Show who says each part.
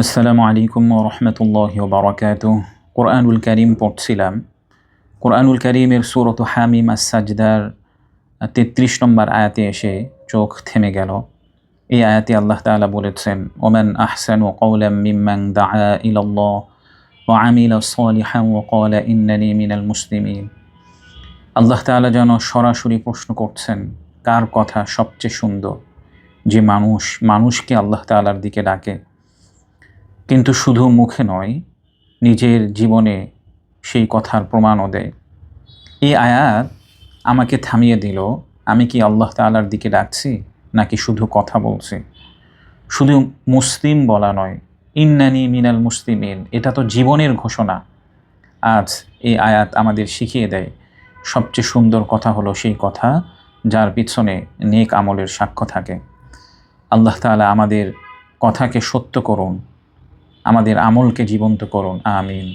Speaker 1: আসসালামু আলাইকুম ওয়া রাহমাতুল্লাহি ওয়া বারাকাতুহু। কোরআনুল কারীম পড়ছিলাম। কোরআনুল কারীমের সূরাত হামিম আস-সাজদার ৩৩ নম্বর আয়াতে এসে চোখ থেমে গেল। এই আয়াতে আল্লাহ তাআলা বলেছেন, ওমান আহসানু কওলাম মিম্মান দাআ ইলাল্লাহ ওয়া আমিলা সালিহান ওয়া ক্বালা ইন্নানি মিনাল মুসলিমিন। আল্লাহ তাআলা যেন সরাসরি প্রশ্ন করছেন, কার কথা সবচেয়ে সুন্দর? যে মানুষকে আল্লাহ তাআলার দিকে ডাকে, কিন্তু শুধু মুখে নয়, নিজের জীবনে সেই কথার প্রমাণও দেয়। এই আয়াত আমাকে থামিয়ে দিল, আমি কি আল্লাহ তাআলার দিকে ডাকছি নাকি শুধু কথা বলছি? শুধু মুসলিম বলা নয়, ইন্নানি মিনাল মুসলিমিন, এটা তো জীবনের ঘোষণা। আজ এই আয়াত আমাদের শিখিয়ে দেয়, সবচেয়ে সুন্দর কথা হলো সেই কথা যার পিছনে নেক আমলের সাক্ষ্য থাকে। আল্লাহ তাআলা আমাদের কথাকে সত্য করুন, আমাদের আমলকে জীবন্ত করুন। আমিন।